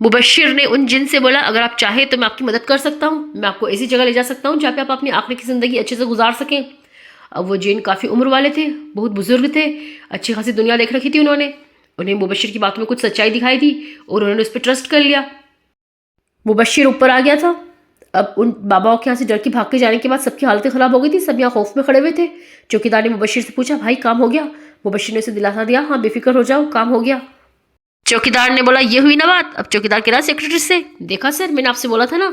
مبشر نے ان جن سے بولا اگر آپ چاہیں تو میں آپ کی مدد کر سکتا ہوں، میں آپ کو ایسی جگہ لے جا سکتا ہوں جہاں پہ آپ اپنی آخری کی زندگی اچھے سے گزار سکیں۔ اب وہ جن کافی عمر والے تھے، بہت بزرگ تھے، اچھی خاصی دنیا دیکھ رکھی تھی انہیں مبشر کی باتوں میں کچھ سچائی دکھائی دی اور انہوں نے اس پہ ٹرسٹ کر لیا۔ مبشر اوپر آ گیا تھا۔ اب ان باباؤں کے یہاں سے ڈر کے بھاگ کے جانے کے بعد سب کی حالتیں خراب ہو گئی تھی، سب یہاں خوف میں کھڑے ہوئے تھے۔ چوکیدار نے مبشر سے پوچھا بھائی کام ہو گیا؟ مبشر نے اسے دلاسا دیا ہاں بے فکر ہو جاؤ کام ہو گیا۔ چوکیدار نے بولا یہ ہوئی نا بات۔ اب چوکیدار کہہ رہا سیکرٹری سے دیکھا سر میں نے آپ سے بولا تھا نا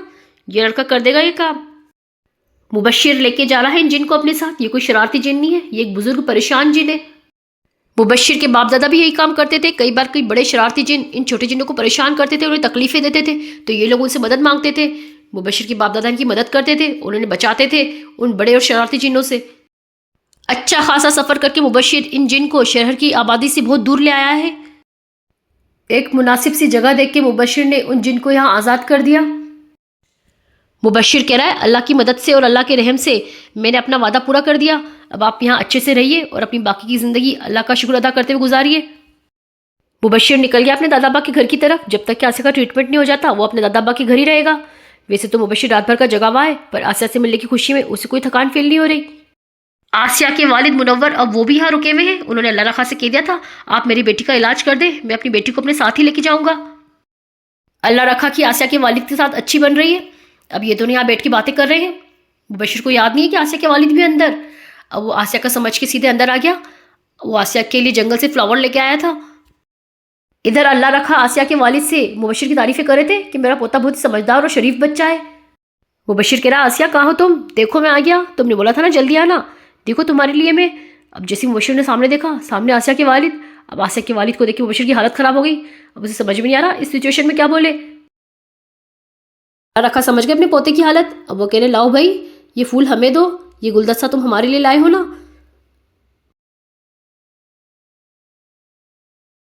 یہ لڑکا کر دے گا یہ کام۔ مبشر لے کے جا رہا ہے ان جن کو اپنے ساتھ، یہ کوئی شرارتی جن نہیں ہے، یہ ایک بزرگ پریشان جن ہے۔ مبشر کے باپ دادا بھی یہی کام کرتے تھے، کئی بار کئی بڑے شرارتی جن ان چھوٹے جنوں کو پریشان کرتے تھے، انہیں تکلیفیں دیتے تھے تو یہ لوگ ان سے مدد مانگتے تھے۔ مبشر کے باپ دادا ان کی مدد کرتے تھے، انہیں بچاتے تھے ان بڑے اور شرارتی جنوں سے۔ اچھا خاصا سفر کر کے مبشر ان جن کو شہر کی آبادی سے بہت دور لے آیا ہے۔ ایک مناسب سی جگہ دیکھ کے مبشر نے ان جن کو یہاں آزاد کر دیا۔ مبشر کہہ رہا ہے اللہ کی مدد سے اور اللہ کے رحم سے میں نے اپنا وعدہ پورا کر دیا، اب آپ یہاں اچھے سے رہیے اور اپنی باقی کی زندگی اللہ کا شکر ادا کرتے ہوئے گزاریے۔ مبشر نکل گیا اپنے دادا با کے گھر کی طرف۔ جب تک کہ آسیہ کا ٹریٹمنٹ نہیں ہو جاتا وہ اپنے دادا با کے گھر ہی رہے گا۔ ویسے تو مبشر رات بھر کا جگا ہوا ہے پر آسیہ سے ملنے کی خوشی میں اسے کوئی تھکان فیل نہیں ہو رہی۔ آسیہ کے والد منور اب وہ بھی یہاں رکے ہوئے ہیں، انہوں نے اللہ رخا سے کہہ دیا تھا آپ میری بیٹی کا علاج کر دیں، میں اپنی بیٹی کو اپنے ساتھ ہی لے کے جاؤں گا۔ اللہ رکھا کہ آسیہ کے والد کے ساتھ اچھی بن رہی ہے۔ اب یہ دونوں یہاں بیٹھ کے باتیں کر رہے ہیں۔ مبشر کو یاد نہیں ہے کہ آسیہ کے والد بھی اندر۔ اب وہ آسیہ کا سمجھ کے سیدھے اندر آ گیا۔ وہ آسیہ کے لیے جنگل سے فلاور لے کے آیا تھا۔ ادھر اللہ رکھا آسیہ کے والد سے مبشر کی تعریفیں کر رہے تھے کہ میرا پوتا بہت سمجھدار اور شریف بچہ ہے۔ مبشر کہہ رہا آسیہ کہاں ہو تم؟ دیکھو میں آ گیا، تم نے بولا تھا نا جلدی آنا، دیکھو تمہارے لیے میں۔ اب جیسے مبشر نے سامنے دیکھا، سامنے آسیہ کے والد۔ اب آسیہ کے والد کو دیکھ کے مبشر کی حالت خراب ہو گئی۔ اب اسے سمجھ میں نہیں آ رہا اس سچویشن میں کیا بولے۔ اللہ رکھا سمجھ گئے اپنے پوتے کی حالت۔ اب وہ کہنے لاؤ بھائی یہ پھول ہمیں دو، یہ گلدستہ تم ہمارے لیے لائے ہو نا،